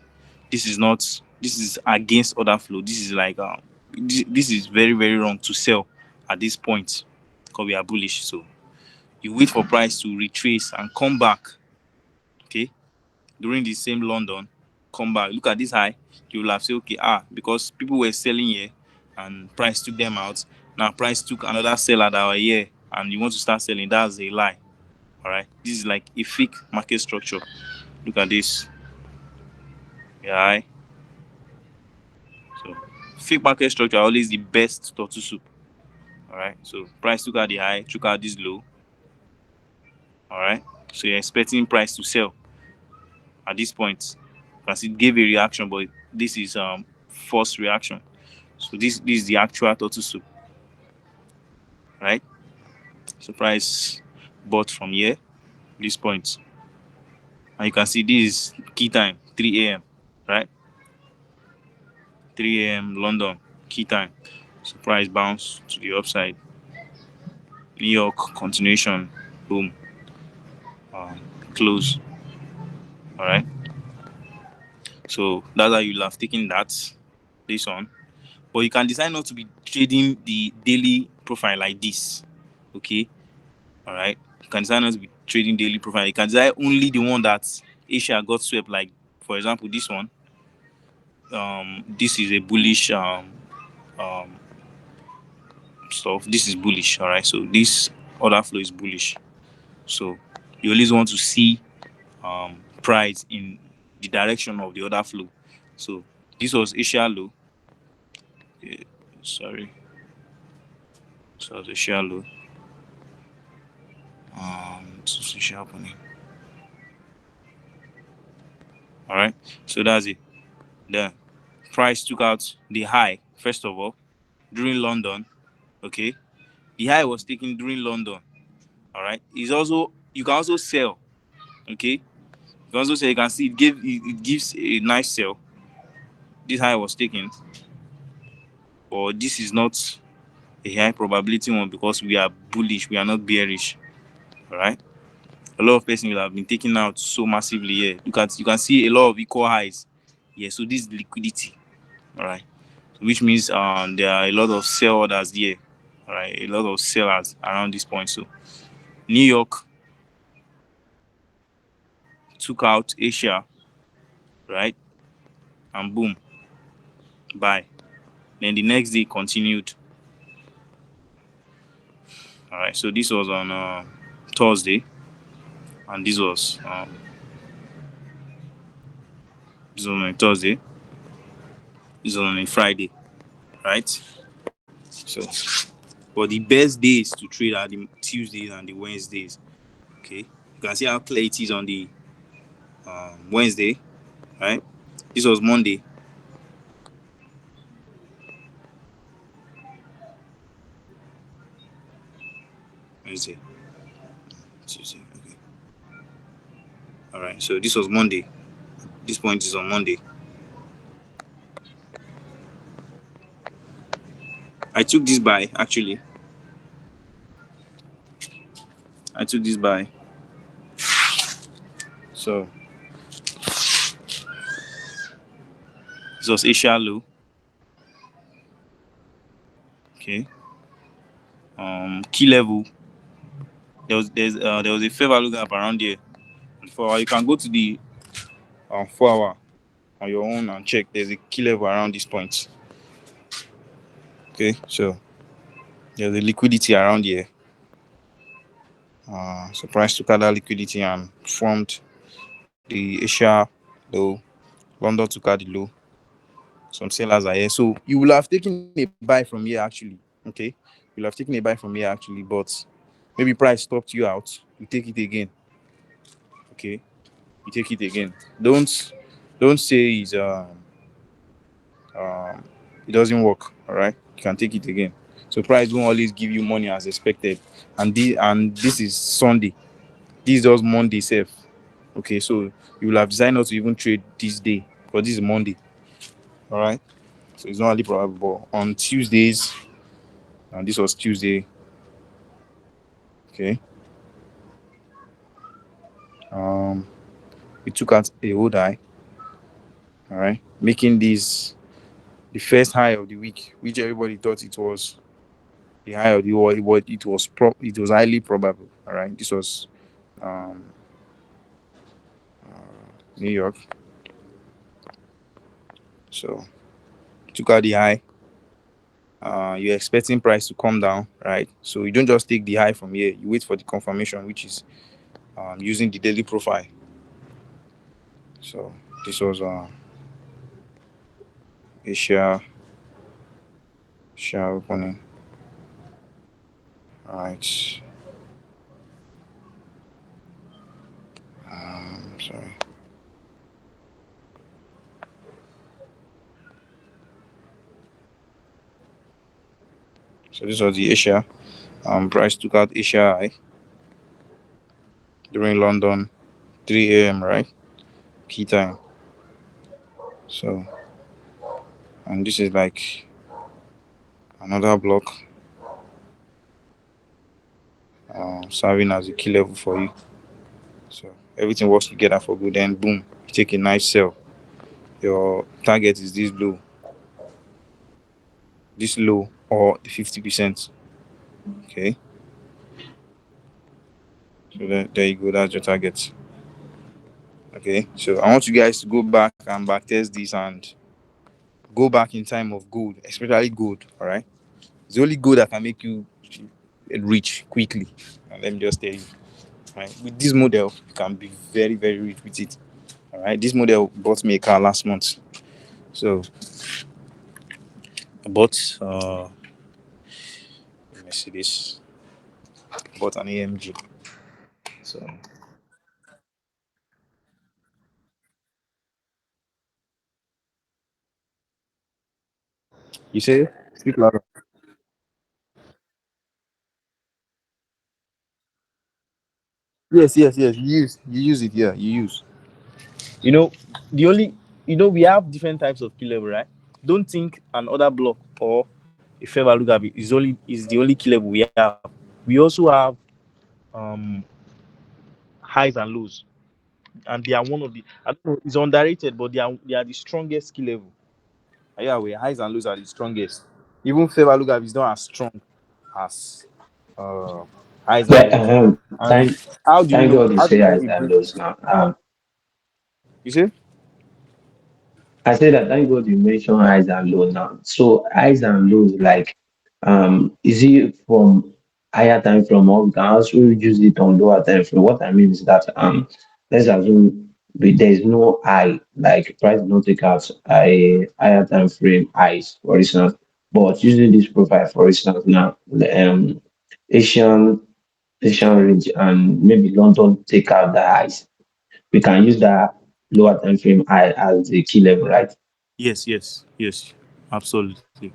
this is against order flow. This is like this is very, very wrong to sell at this point because we are bullish. So you wait for price to retrace and come back. Okay, during the same London, come back, look at this high, you will have said, okay, because people were selling here and price took them out. Now price took another seller that were here and you want to start selling. That's a lie. All right, this is like a fake market structure. Look at this. Yeah. So fake market structure are always the best turtle soup. All right. So price took out the high, took out this low. All right. So you're expecting price to sell at this point. Because it gave a reaction, but this is false reaction. So this is the actual turtle soup. Right. So price bought from here, this point. And you can see this is key time, 3 a.m. Right? 3 a.m. London, key time. So price bounce to the upside. New York continuation, boom, um, close. All right. So that's how you'll have taken that, this one. But you can decide not to be trading the daily profile like this. Okay. All right. You can decide not to be trading daily profile. You can decide only the one that Asia got swept, like for example, this one. This is a bullish um stuff. This is bullish. All right. So this other flow is bullish. So you always want to see price in the direction of the other flow. So this was Asia low. Okay, sorry. So the Asia low. This is Asia opening. All right. So that's it. The price took out the high first of all during London. Okay. The high was taken during London. All right. It's also, you can also sell. Okay. You can also sell. You can see it gives a nice sell. This high was taken, but this is not a high probability one because we are bullish, we are not bearish. All right. A lot of persons will have been taken out so massively here. You can see a lot of equal highs. Yeah, so this is liquidity. All right. Which means there are a lot of sell orders here. All right, a lot of sellers around this point. So New York took out Asia, right? And boom, buy. Then the next day continued. All right, so this was on Thursday, and this was on a Thursday. This was on a Friday, right? So, but the best days to trade are the Tuesdays and the Wednesdays. Okay, you can see how clear it is on the Wednesday, right? This was Monday. Wednesday, Tuesday. Okay. All right. So this was Monday. This point is on Monday. I took this buy actually. I took this buy. So this was Asia low. Okay. Key level. There was a fair value gap around here. For you can go to the 4 hour on your own and check. There's a key level around this point. Okay. So there's a liquidity around here. So price took out that liquidity and formed the Asia low. London took out the low. Some sellers are here. So you will have taken a buy from here actually. Okay. You'll have taken a buy from here actually, but maybe price stopped you out. You take it again. Okay. You take it again. Don't say it doesn't work. All right. You can take it again. So price won't always give you money as expected. And this is Sunday. This is just Monday safe. Okay, so you will have decided not to even trade this day because this is Monday. All right. So it's not really probable. But on Tuesdays, and this was Tuesday. Okay. We took out a hold high. All right, making this the first high of the week, which everybody thought it was the high of the week. It was highly probable. All right, this was New York. So took out the high. You're expecting price to come down, right? So you don't just take the high from here. You wait for the confirmation, which is using the daily profile. So this was Asia share opening. Right. Sorry. So this was the Asia. Price took out Asia high during London 3 a.m. right? Key time. So and this is like another block serving as a key level for you. So everything works together for good. Then boom, you take a nice sell. Your target is this low or the 50%. Okay. So there you go. That's your target. Okay. So I want you guys to go back and back test this and go back in time of gold, especially gold. All right. It's only gold that can make you rich quickly. And let me just tell you. Right. With this model, you can be very, very rich with it. All right. This model bought me a car last month. So I bought let me see this. Bought an AMG. So you say speak louder. Yes, yes, yes. You use it. Yeah, you use. You know, the only we have different types of key level, right? Don't think an order block or a fair value gap is the only key level we have. We also have um highs and lows, and they are one of the I don't know it's underrated, but they are the strongest key level. Yeah, where highs and lows are the strongest. Even fair value gap is not as strong as uh highs and Well, lows. And thank how do you thank know? God you How do say you know highs a and break? lows now. You say I say that thank God you mentioned highs and lows now. So highs and lows, like, is it from higher time from or we can also use it on lower time frame? What I mean is that let's assume there is no high, like price do not take out a higher time frame highs, for instance. But using this profile, for instance, now Asian Asian range and maybe London take out the highs. We can use that lower time frame high as the key level, right? yes, yes, yes, absolutely.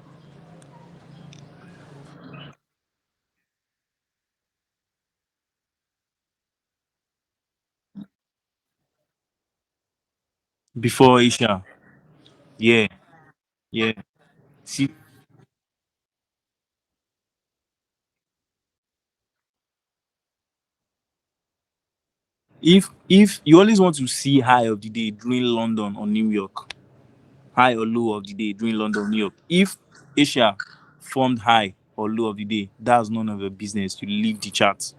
Before Asia, yeah, yeah. See, if you always want to see high of the day during London or New York, high or low of the day during London or New York. If Asia formed high or low of the day, that's none of your business. You leave the chart.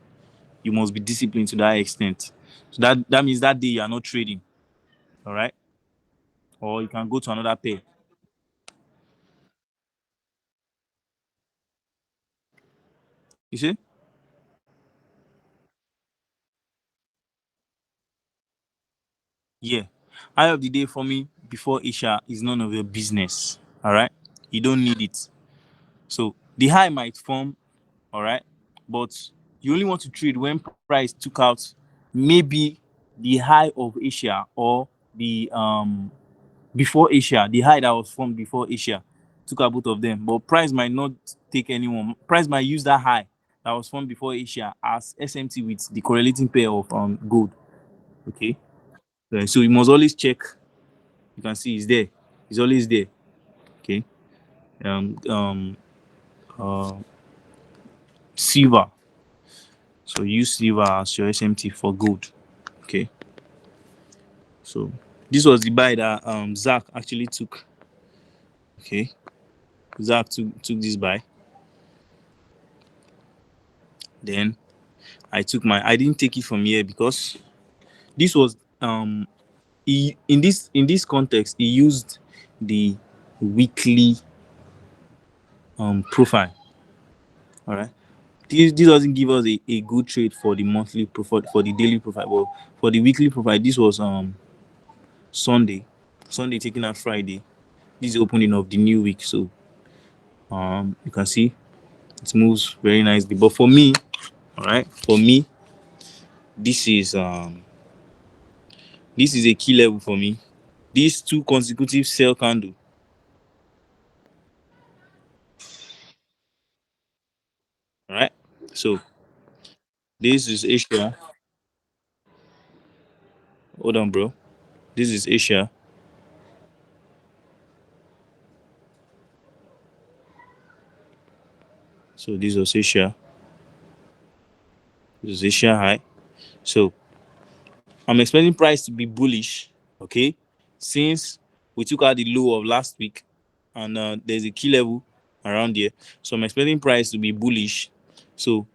You must be disciplined to that extent. So that means that day you are not trading. All right, or you can go to another pair. You see, yeah, high of the day for me before Asia is none of your business. All right, you don't need it. So the high might form, all right, but you only want to trade when price took out maybe the high of Asia or the before Asia, the high that was formed before Asia took out both of them. But price might not take anyone. Price might use that high that was formed before Asia as SMT with the correlating pair of gold. Okay, so you must always check. You can see it's there. It's always there. Okay. Um um uh Silver. So use silver as your SMT for gold. Okay. So this was the buy that Zach actually took. Okay. Zach took this buy. Then I didn't take it from here because this was In this context, he used the weekly profile. All right. This doesn't give us a good trade for the monthly profile, for the daily profile, but for the weekly profile, this was Sunday. Sunday taking out Friday. This is the opening of the new week. So you can see it moves very nicely. But for me, all right, for me, this is a key level for me. These two consecutive sell candle. All right. So this is Asia. Hold on, bro. This is Asia. So this was Asia. This is Asia high. So I'm expecting price to be bullish. Okay. Since we took out the low of last week, and there's a key level around here, so I'm expecting price to be bullish. So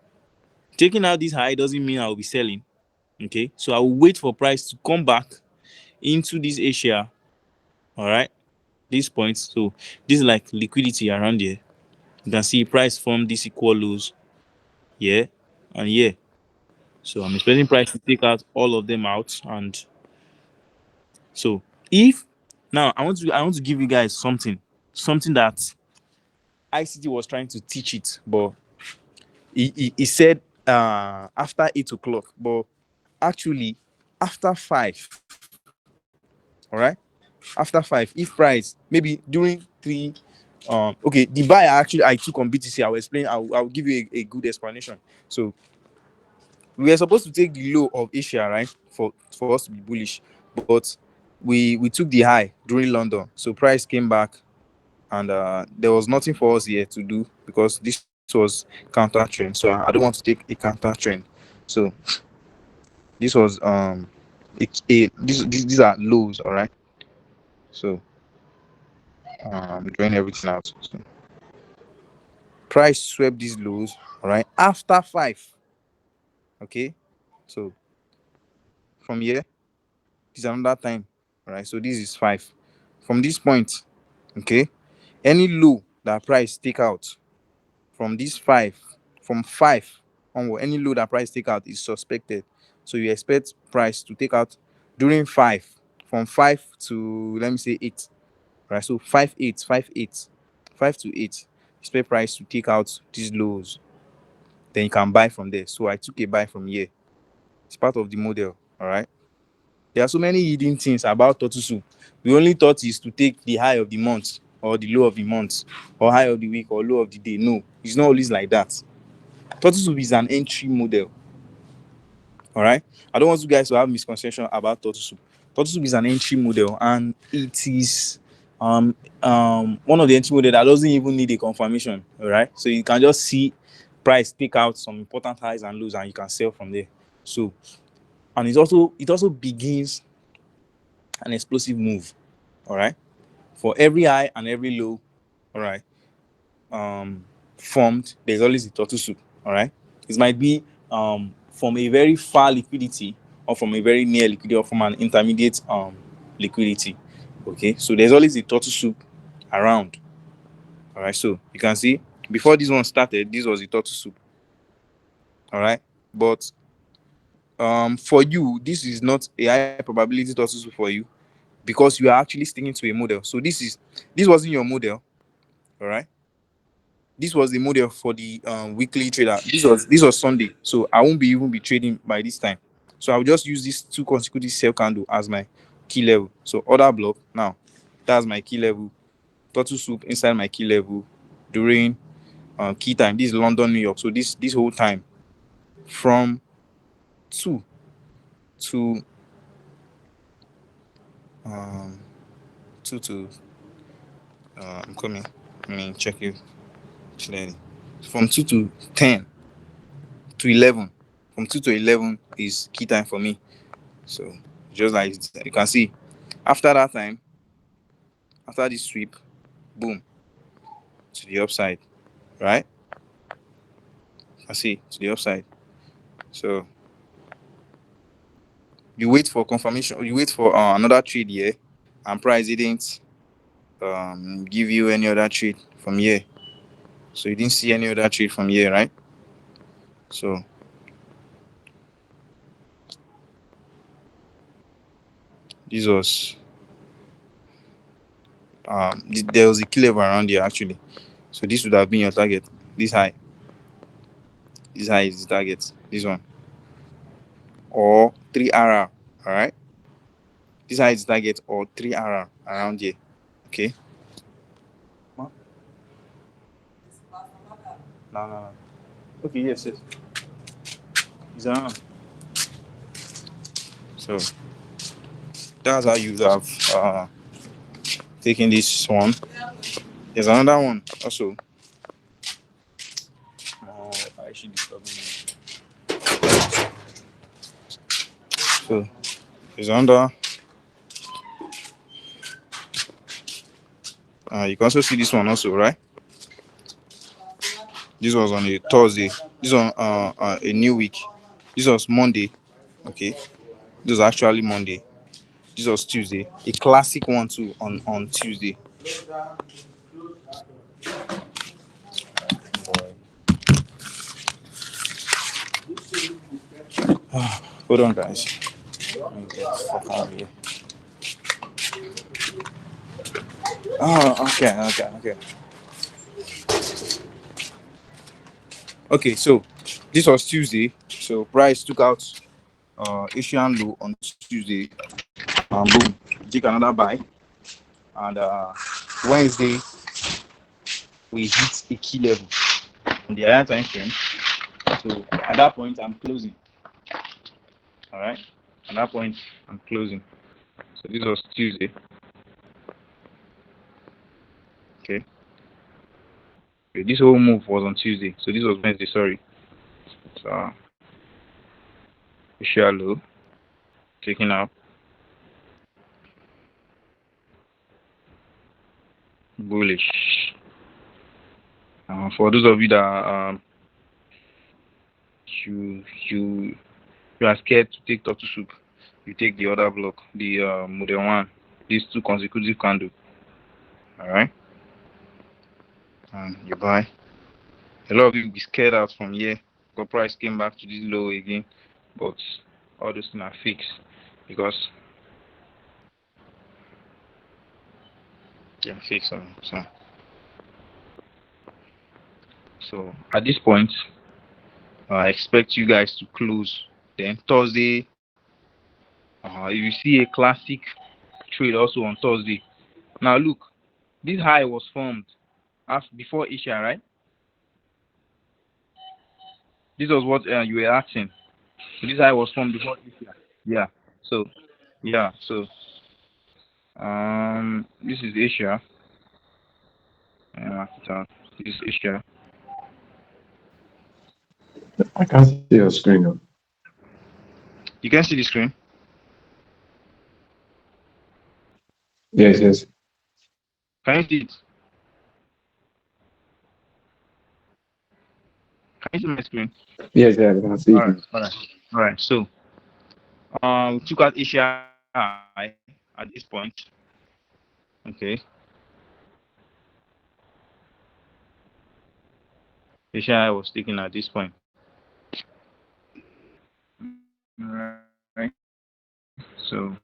taking out this high doesn't mean I will be selling. Okay. So I will wait for price to come back into this Asia. All right. These points. So this is like liquidity around here. You can see price form this equal lows. Yeah. And yeah. So I'm expecting price to take out all of them out. And so if now I want to give you guys something that ICT was trying to teach it, but he said after 8 o'clock, but actually after 5. All right, after 5, if price maybe during 3, okay, the buy actually I took on BTC, I'll explain. I'll give you a good explanation. So we were supposed to take the low of Asia, right, for us to be bullish, but we took the high during London, so price came back, and there was nothing for us here to do because this was counter trend. So I don't want to take a counter trend. So this was these are lows, all right. So drawing everything out. So price swept these lows, all right, after 5. Okay, so from here, this is another time, all right. So this is 5 from this point. Okay, any low that price take out from this 5, from 5 onward, any low that price take out is suspected. So you expect price to take out during 5, from 5 to, let me say, 8, right? So 5 8 5 8 5 to 8, expect price to take out these lows, then you can buy from there. So I took a buy from here. It's part of the model. All right, there are so many hidden things about turtle soup. We only thought is to take the high of the month, or the low of the month, or high of the week, or low of the day. No, it's not always like that. Turtle soup is an entry model. All right, I don't want you guys to have misconception about turtle soup. Turtle soup is an entry model, and it is one of the entry model that doesn't even need a confirmation. All right, so you can just see price take out some important highs and lows, and you can sell from there. So, and it also begins an explosive move. All right, for every high and every low, all right, formed, there's always a turtle soup. All right, it might be from a very far liquidity, or from a very near liquidity, or from an intermediate liquidity. Okay, so there's always a turtle soup around. All right, so you can see before this one started, this was a turtle soup. All right, but for you, this is not a high probability turtle soup for you, because you are actually sticking to a model. So this wasn't your model. All right, this was the model for the weekly trader. This was Sunday, so I won't be even be trading by this time. So I'll just use these two consecutive sell candle as my key level. So order block now, that's my key level. Turtle soup inside my key level during key time. This is London, New York. So this whole time from 2 to um 2 to I'm coming. Let me check it clearly. From 2 to 10 to 11. From 2 to 11 is key time for me. So just like you can see, after that time, after this sweep, boom, to the upside, right? I see to the upside. So You wait for confirmation. You wait for another trade here, and price didn't give you any other trade from here. So you didn't see any other trade from here, right? So this was there was a key level around here actually. So this would have been your target. This high. This high is the target. This one. Or 3RR. Alright? This high is the target or 3RR around here. Okay. No, no, no. Okay, yes, yes. It's around. So that's how you have taken this one. There's another one also. Oh, I should disturb me. So there's another. You can also see this one also, right? This was on a Thursday. This was on a new week. This was Monday. Okay. This was actually Monday. This was Tuesday. A classic one too on Tuesday. Hold on, guys. Let me get the fuck out of here. Oh, okay. Okay, so this was Tuesday. So price took out Asian low on Tuesday. Boom, take another buy. And Wednesday we hit a key level on the higher time frame. So at that point I'm closing. All right. At that point I'm closing. So this was Tuesday. Okay. This whole move was on Tuesday. So this was Wednesday. Sorry. So shallow taking out bullish. For those of you that you you you are scared to take turtle soup, you take the other block, the model one. These two consecutive candle. All right. And you buy. A lot of you will be scared out from here. The price came back to this low again, but all those things are fixed because they're fixed. So at this point, I expect you guys to close. Then Thursday, if you see a classic trade also on Thursday. Now look, this high was formed before Asia, right? This was what you were asking. So this high was formed before Asia. Yeah. So yeah. So this is Asia. This is Asia. I can see your screen now. You can see the screen. Yes, yes. Can you see it? Can you see my screen? Yes, yes, I can see All it right. now. All right. All right. So we took out Asia high at this point. Okay. Asia high was taken at this point. All right. So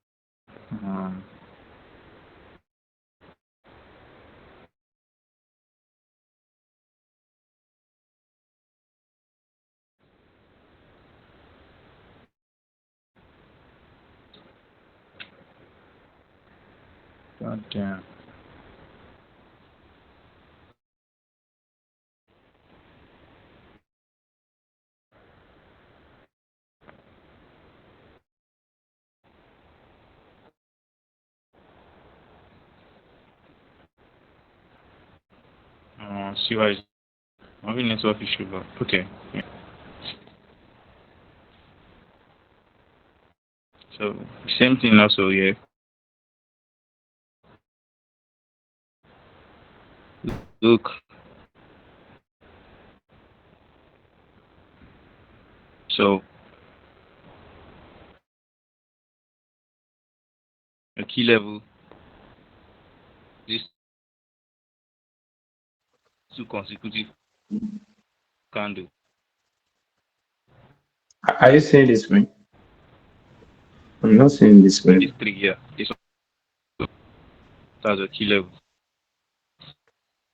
God damn. See why it's having network issue, but okay. Yeah. So same thing also here. Look. So a key level, these two consecutive candle. Are you saying this screen? I'm not saying this So these screen. three here, this one, that's a key level.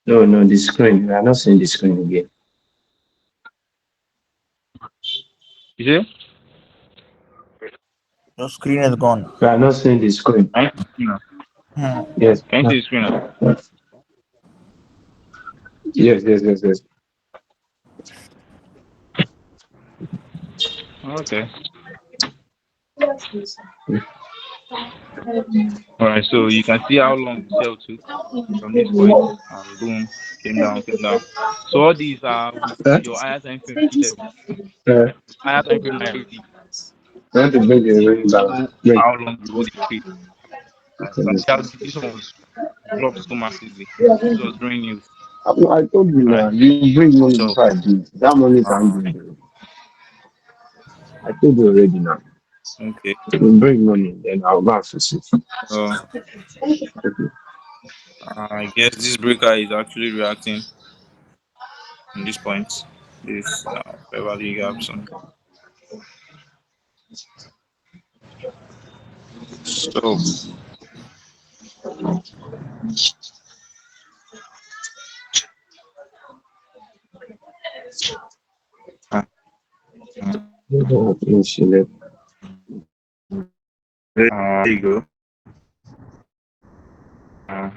No, no, the screen. We are not saying the screen again. You see? Your screen is gone. We are not saying the screen. Can you see the screen now? Hmm. Yes. Can you see the screen now? Yes, yes, yes, yes. Okay. All right. So you can see how long the sell took from this point, and boom, came down, came down. So all these are with Huh? your higher time frame key level. Uh, Higher time frame like 30. want to bring the ring back. So Bring. how long you hold the trade? You can see how this one was dropped so massively. This was during news, I told you right? now, you bring money So before I do. That money can uh, bring. I told you already now. okay. You bring money, then I'll go and fix it. So Okay. I guess this breaker is actually reacting on this point. This fair value gaps. So uh, there you go. Uh,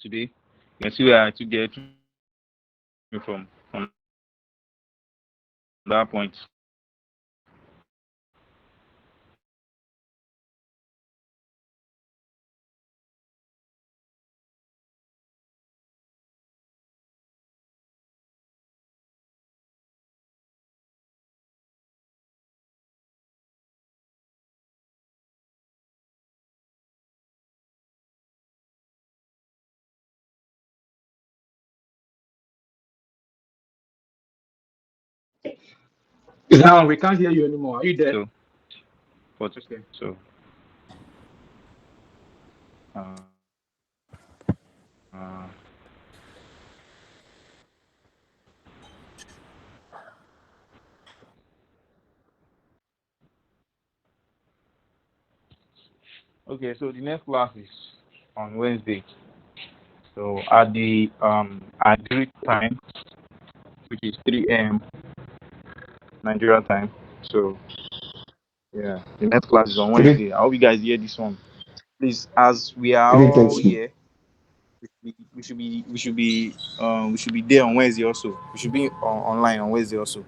today, you can see where I took the from that point. Now we can't hear you anymore. Are you there? So for Okay. so uh, uh, okay. So the next class is on Wednesday. So at the time, which is 3 a.m. Nigeria time. So yeah, the next class is on Three, Wednesday. I hope you guys hear this one. Please, as we are all 3:30. here, we should be there on Wednesday also. We should be online on Wednesday also.